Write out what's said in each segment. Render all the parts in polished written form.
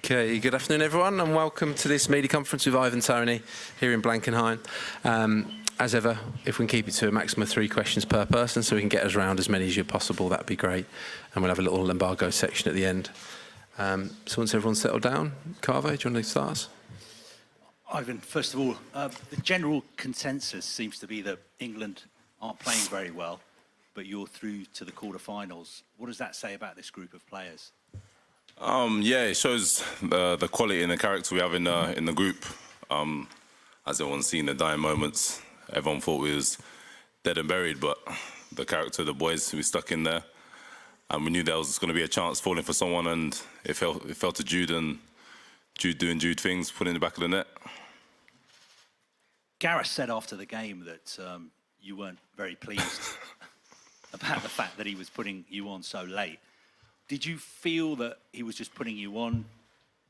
Okay, good afternoon everyone and welcome to this media conference with Ivan Toney here in Blankenheim. As ever, if we can keep it to a maximum of 3 questions per person so we can get us round as many as possible, that'd be great. And we'll have a little embargo section at the end. So once everyone's settled down, Carve, do you want to start us? Ivan, first of all, the general consensus seems to be that England aren't playing very well, but you're through to the quarterfinals. What does that say about this group of players? Yeah, it shows the quality and the character we have in the group. As everyone's seen, the dying moments, everyone thought we was dead and buried, but the character of the boys, we stuck in there. And we knew there was going to be a chance falling for someone, and it fell to Jude, and Jude doing Jude things, putting it in the back of the net. Gareth said after the game that you weren't very pleased about the fact that he was putting you on so late. Did you feel that he was just putting you on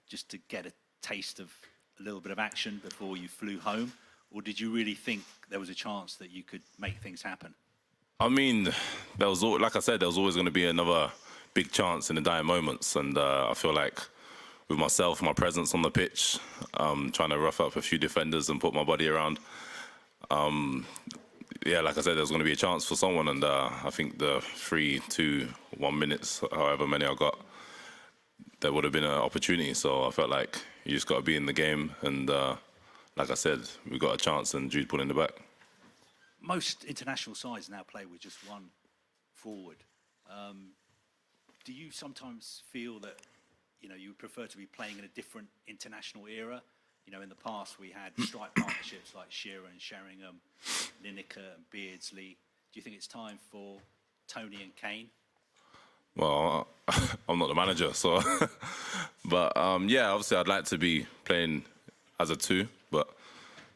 just to get a taste of a little bit of action before you flew home? Or did you really think there was a chance that you could make things happen? I mean, like I said, there was always going to be another big chance in the dying moments. And I feel like with myself, my presence on the pitch, trying to rough up a few defenders and put my body around, yeah, like I said, there's going to be a chance for someone, and I think the 3, 2, 1 minutes, however many I got, there would have been an opportunity. So I felt like you just got to be in the game, and like I said, we got a chance, and Jude put in the back. Most international sides now play with just one forward. Do you sometimes feel that you would prefer to be playing in a different international era? In the past we had strike partnerships like Shearer and Sheringham, Lineker and Beardsley. Do you think it's time for Toney and Kane? Well, I'm not the manager, so... but yeah, obviously I'd like to be playing as a 2, but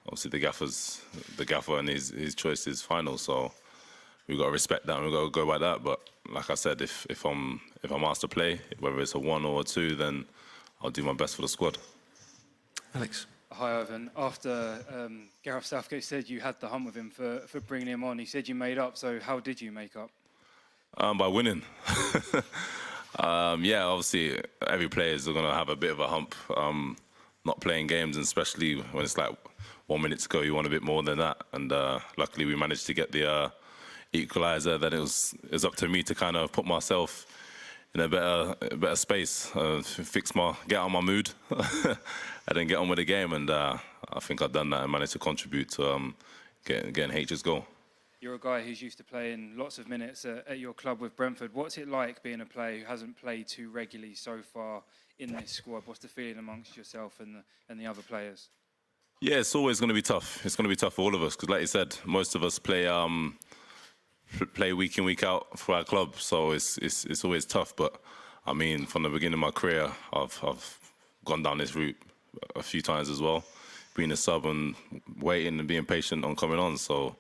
obviously the gaffer and his choice is final, so we've got to respect that and we've got to go by that. But like I said, if I'm asked to play, whether it's a 1 or a 2, then I'll do my best for the squad. Alex. Hi, Ivan. After Gareth Southgate said you had the hump with him for bringing him on, he said you made up. So how did you make up? By winning. Yeah, obviously every player is going to have a bit of a hump. Not playing games, and especially when it's like 1 minute to go, you want a bit more than that. And luckily we managed to get the equaliser. Then it was up to me to kind of put myself in a better space, get out of my mood, and then get on with the game. And I think I've done that and managed to contribute to getting H's goal. You're a guy who's used to playing lots of minutes at your club with Brentford. What's it like being a player who hasn't played too regularly so far in this squad? What's the feeling amongst yourself and the other players? Yeah, it's always going to be tough. It's going to be tough for all of us because, like you said, most of us play week in, week out for our club, so it's always tough. But I mean, from the beginning of my career, I've gone down this route a few times as well, being a sub and waiting and being patient on coming on. So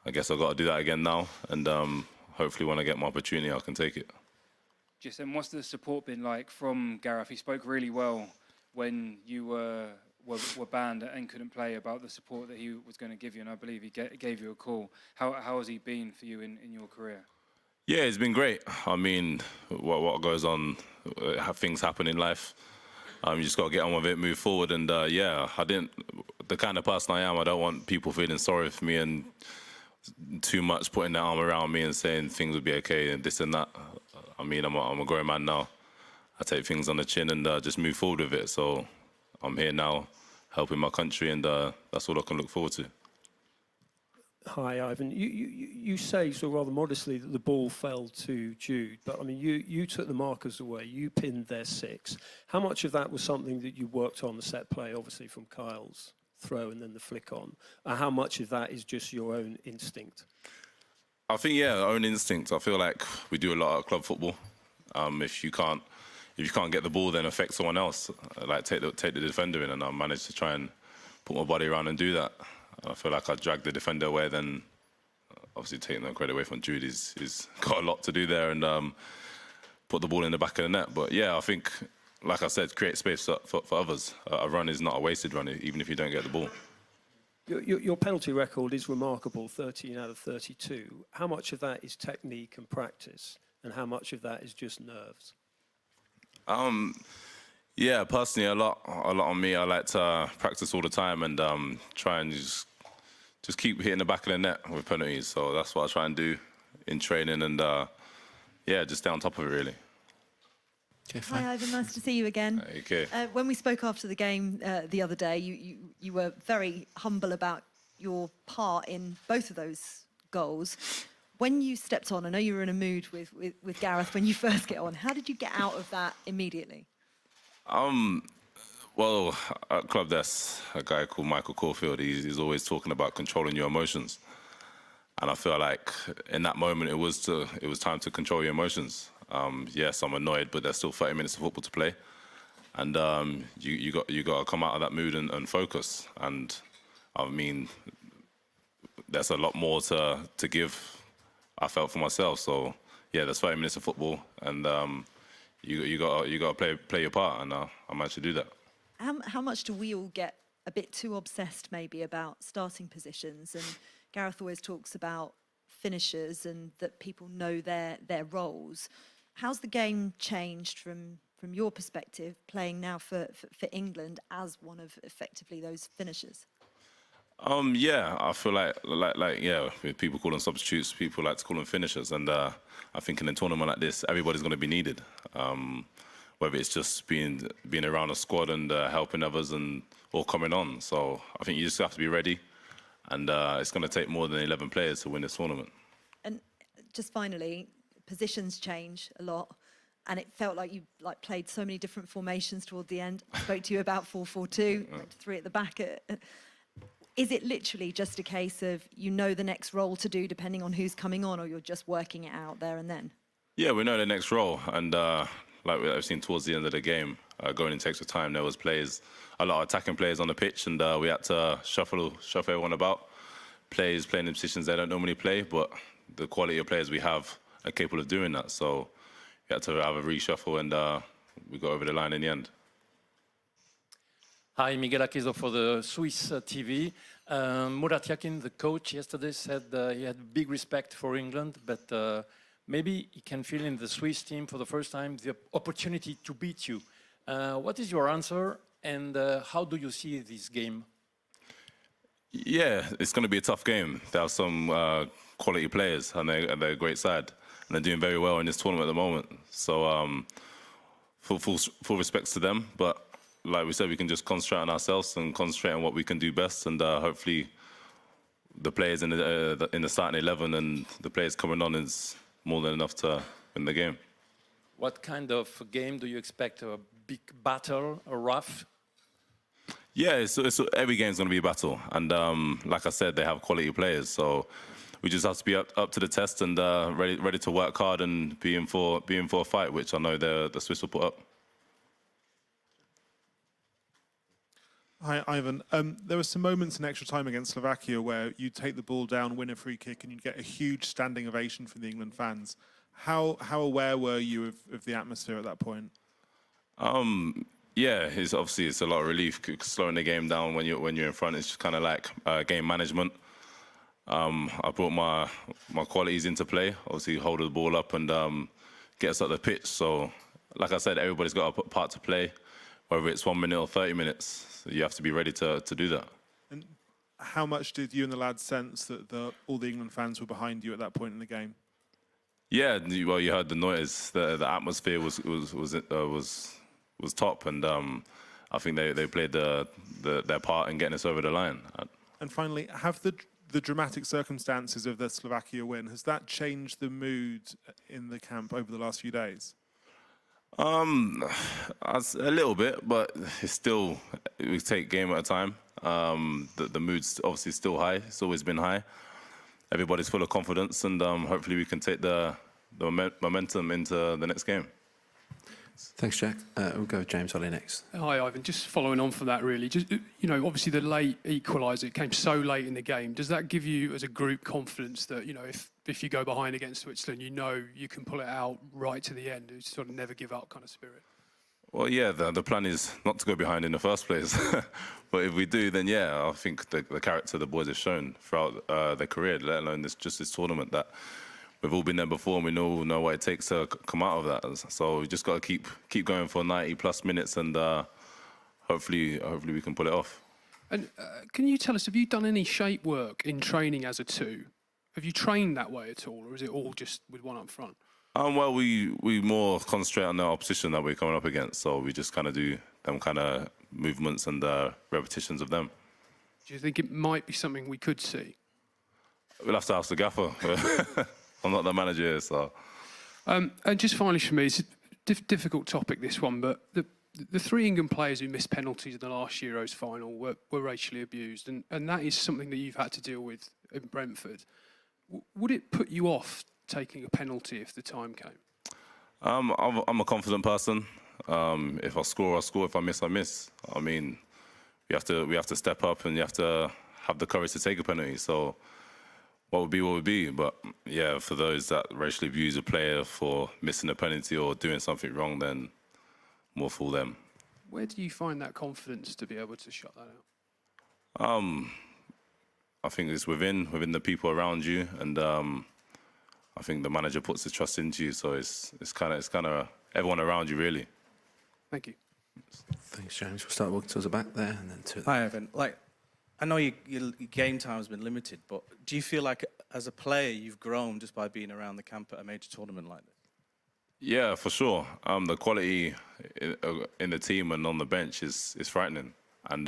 I guess I've got to do that again now, and hopefully when I get my opportunity, I can take it. Just what's the support been like from Gareth? He spoke really well when you were banned and couldn't play about the support that he was going to give you, and I believe he gave you a call. How has he been for you in your career? Yeah, it's been great. I mean, what goes on, things happen in life. You just got to get on with it, move forward, and yeah, the kind of person I am, I don't want people feeling sorry for me and too much putting their arm around me and saying things will be okay and this and that. I mean, I'm a grown man now. I take things on the chin and just move forward with it. So I'm here now, helping my country, and that's all I can look forward to. Hi, Ivan. You say, so rather modestly, that the ball fell to Jude, but I mean, you took the markers away, you pinned their 6. How much of that was something that you worked on, the set play, obviously from Kyle's throw and then the flick on? And how much of that is just your own instinct? I think, yeah, our own instinct. I feel like we do a lot of club football. If you can't get the ball, then affect someone else. Like take the defender in, and I managed to try and put my body around and do that. I feel like I dragged the defender away. Then, obviously, taking the credit away from Jude, he's got a lot to do there and put the ball in the back of the net. But yeah, I think, like I said, create space for others. A run is not a wasted run, even if you don't get the ball. Your penalty record is remarkable, 13 out of 32. How much of that is technique and practice, and how much of that is just nerves? Yeah, personally, a lot on me. I like to practice all the time and try and just keep hitting the back of the net with penalties. So that's what I try and do in training, and yeah, just stay on top of it really. Okay, fine. Hi, Ivan. Nice to see you again. Okay. When we spoke after the game the other day, you were very humble about your part in both of those goals. When you stepped on, I know you were in a mood with Gareth when you first get on. How did you get out of that immediately? Well, at club, there's a guy called Michael Caulfield. He's always talking about controlling your emotions, and I feel like in that moment it was time to control your emotions. Yes, I'm annoyed, but there's still 30 minutes of football to play, and you got to come out of that mood and focus. And I mean, there's a lot more to give. I felt for myself, so yeah, there's 30 minutes of football, and you got to play your part, and I managed to do that. How much do we all get a bit too obsessed maybe about starting positions? And Gareth always talks about finishers and that people know their roles. How's the game changed from your perspective, playing now for England as one of effectively those finishers? Yeah, I feel like yeah, people call them substitutes, people like to call them finishers, and I think in a tournament like this, everybody's going to be needed. Whether it's just being around a squad and helping others and or coming on. So I think you just have to be ready, and it's going to take more than 11 players to win this tournament. And just finally, positions change a lot, and it felt like you played so many different formations toward the end. I spoke to you about 4-4-2, went to 3 at the back. Is it literally just a case of you know the next role to do depending on who's coming on, or you're just working it out there and then? Yeah, we know the next role, and like I've seen towards the end of the game, going into extra time, there was a lot of attacking players on the pitch, and we had to shuffle everyone about. Players playing in positions they don't normally play, but the quality of players we have are capable of doing that. So we had to have a reshuffle, and we got over the line in the end. Hi, Miguel Aqueso for the Swiss TV. Murat Yakin, the coach, yesterday said he had big respect for England, but maybe he can feel in the Swiss team for the first time the opportunity to beat you. What is your answer, and how do you see this game? Yeah, it's going to be a tough game. There are some quality players, and they're a great side, and they're doing very well in this tournament at the moment. So full respects to them, but like we said, we can just concentrate on ourselves and concentrate on what we can do best, and hopefully the players in the starting 11 and the players coming on is more than enough to win the game. What kind of game do you expect? A big battle, a rough? Yeah, every game's going to be a battle, and like I said, they have quality players, so we just have to be up to the test and ready to work hard and be in for a fight, which I know the Swiss will put up. Hi, Ivan. There were some moments in extra time against Slovakia where you'd take the ball down, win a free kick, and you'd get a huge standing ovation from the England fans. How aware were you of the atmosphere at that point? Yeah, it's a lot of relief. Slowing the game down when you're in front is just kind of like game management. I brought my qualities into play. Obviously, hold the ball up and get us up the pitch. So, like I said, everybody's got a part to play, whether it's 1 minute or 30 minutes. So you have to be ready to do that. And how much did you and the lads sense that all the England fans were behind you at that point in the game? Yeah, well, you heard the noise. The atmosphere was top, and I think they played their part in getting us over the line. And finally, have the dramatic circumstances of the Slovakia win, has that changed the mood in the camp over the last few days? A little bit, but it's still, we take game at a time. The mood's obviously still high. It's always been high. Everybody's full of confidence, and hopefully we can take the momentum into the next game. Thanks, Jack. We'll go with James Holly next. Hi, Ivan. Just following on from that, really. Just, obviously the late equaliser, it came so late in the game. Does that give you, as a group, confidence that, if you go behind against Switzerland, you can pull it out right to the end? It's sort of never give up kind of spirit. Well, yeah, the plan is not to go behind in the first place. But if we do, then yeah, I think the character the boys have shown throughout their career, let alone this tournament, that we've all been there before and we know what it takes to come out of that. So we just got to keep going for 90+ minutes and hopefully we can pull it off. And can you tell us, have you done any shape work in training as a two? Have you trained that way at all, or is it all just with one up front? Well, we more concentrate on the opposition that we're coming up against, so we just kind of do them kind of movements and repetitions of them. Do you think it might be something we could see? We'll have to ask the gaffer. I'm not the manager here, so. And just finally for me, it's a difficult topic, this one, but the 3 England players who missed penalties in the last Euros final were racially abused, and that is something that you've had to deal with in Brentford. Would it put you off taking a penalty if the time came? I'm a confident person. If I score, I score. If I miss, I miss. I mean, we have to step up, and you have to have the courage to take a penalty. So what would be. But yeah, for those that racially abuse a player for missing a penalty or doing something wrong, then more fool them. Where do you find that confidence to be able to shut that out? I think it's within the people around you, and I think the manager puts his trust into you. So it's kind of everyone around you, really. Thank you. Thanks, James. We'll start walking towards the back there, and then to the... Hi, Ivan. I know your game time has been limited, but do you feel like as a player you've grown just by being around the camp at a major tournament like this? Yeah, for sure. The quality in the team and on the bench is frightening. And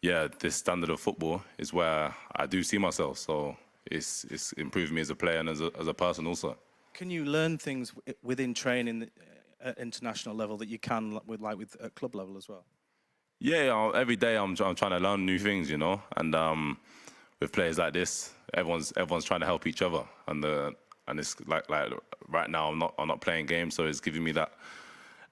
yeah, this standard of football is where I do see myself. So it's improved me as a player and as a person also. Can you learn things within training at international level that you can with at club level as well? Yeah, every day I'm trying to learn new things, you know. And with players like this, everyone's trying to help each other. And it's like right now I'm not playing games, so it's giving me that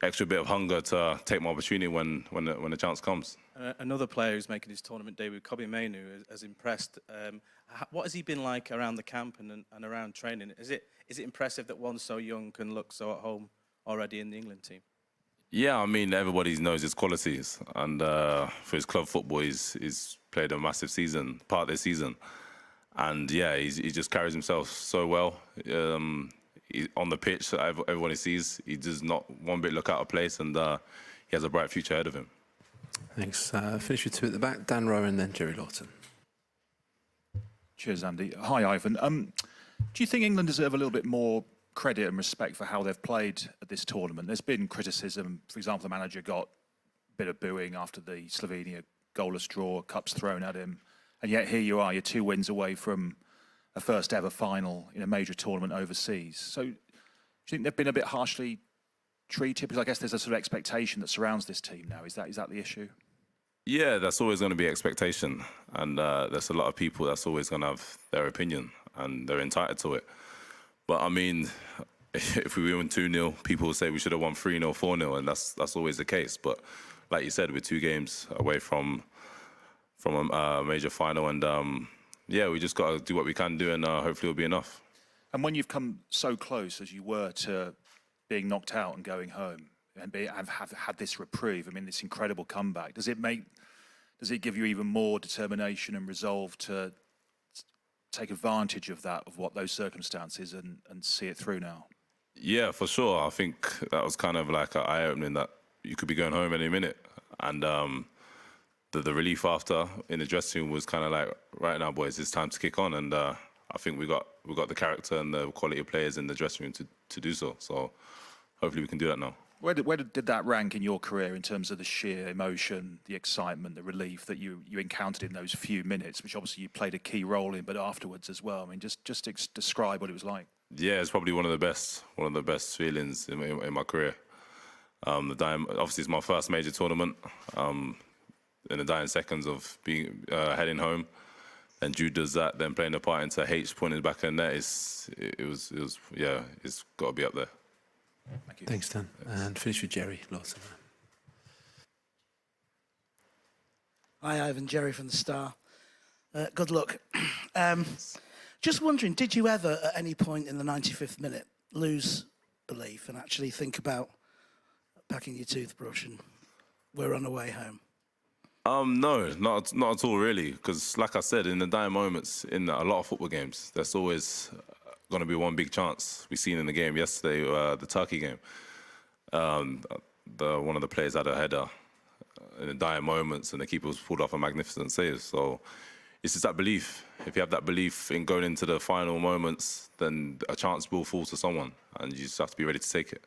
extra bit of hunger to take my opportunity when the chance comes. Another player who's making his tournament debut, Kobbie Mainoo, has impressed. What has he been like around the camp and around training? Is it impressive that one so young can look so at home already in the England team? Yeah, I mean, everybody knows his qualities, and for his club football, he's played a massive part of this season. And yeah, he just carries himself so well. On the pitch, everyone he sees, he does not one bit look out of place, and he has a bright future ahead of him. Thanks. Finish with 2 at the back, Dan Rowan, then Jerry Lawton. Cheers, Andy. Hi, Ivan. Do you think England deserve a little bit more credit and respect for how they've played at this tournament? There's been criticism. For example, the manager got a bit of booing after the Slovenia goalless draw, cups thrown at him. And yet here you are, you're 2 wins away from a first ever final in a major tournament overseas. So do you think they've been a bit harshly treated? Because I guess there's a sort of expectation that surrounds this team now. Is that the issue? Yeah, that's always going to be expectation. And there's a lot of people that's always going to have their opinion, and they're entitled to it. But I mean, if we win 2-0, people will say we should have won 3-0, 4-0, and that's always the case. But like you said, we're 2 games away from a major final, and yeah, we just got to do what we can do, and hopefully it'll be enough. And when you've come so close as you were to being knocked out and going home, and have had this reprieve, I mean, this incredible comeback, does it give you even more determination and resolve to take advantage of what those circumstances, and see it through now? Yeah, for sure. I think that was kind of like an eye-opening that you could be going home any minute, and the relief after in the dressing room was kind of like, right now, boys, it's time to kick on. And I think we got the character and the quality of players in the dressing room to do so. So hopefully we can do that now. Where did that rank in your career in terms of the sheer emotion, the excitement, the relief that you encountered in those few minutes, which obviously you played a key role in, but afterwards as well? I mean, just describe what it was like. Yeah, it's probably one of the best feelings in my career. Obviously, it's my first major tournament. In the dying seconds of being heading home, and Jude does that, then playing the part into H pointing the back of the net, it's got to be up there. Thank you. Thanks, Dan. And finish with Jerry Lawson. Hi, Ivan. Jerry from the Star. Good luck. Just wondering, did you ever, at any point in the 95th minute, lose belief and actually think about packing your toothbrush and we're on our way home? No, not at all, really. Because, like I said, in the dying moments in a lot of football games, there's always going to be one big chance. We seen in the game yesterday, the Turkey game. One of the players had a header in the dying moments, and the keeper was pulled off a magnificent save. So it's just that belief. If you have that belief in going into the final moments, then a chance will fall to someone, and you just have to be ready to take it.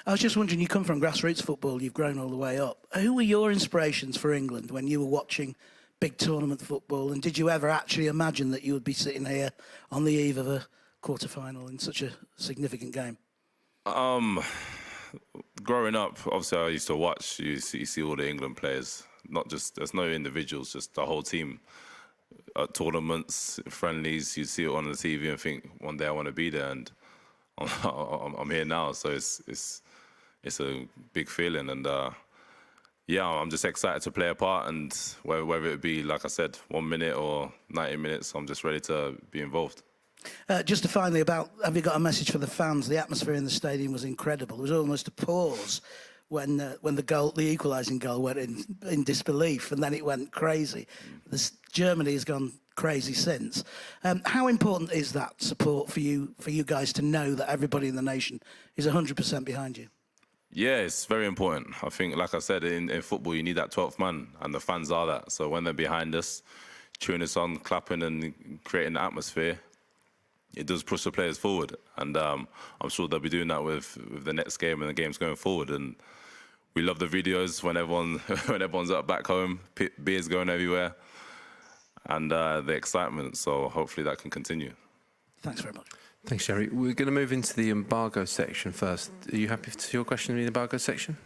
I was just wondering, you come from grassroots football, you've grown all the way up. Who were your inspirations for England when you were watching big tournament football, and did you ever actually imagine that you would be sitting here on the eve of a quarter-final in such a significant game? Growing up, obviously I used to watch, you see all the England players, not just, there's no individuals, just the whole team. At tournaments, friendlies, you see it on the TV and think, one day I want to be there, and I'm here now, so it's a big feeling, and yeah, I'm just excited to play a part, and whether it be, like I said, 1 minute or 90 minutes, I'm just ready to be involved. Just to finally, have you got a message for the fans? The atmosphere in the stadium was incredible. There was almost a pause when the equalising goal went in disbelief, and then it went crazy. Germany has gone crazy since. How important is that support for you guys to know that everybody in the nation is 100% behind you? Yeah, it's very important. I think, like I said, in football, you need that 12th man, and the fans are that. So when they're behind us, cheering us on, clapping and creating the atmosphere, it does push the players forward. And I'm sure they'll be doing that with the next game and the games going forward. And we love the videos when everyone's up back home, beers going everywhere, and the excitement. So hopefully that can continue. Thanks very much. Thanks, Jerry. We're going to move into the embargo section first. Are you happy to your question in the embargo section?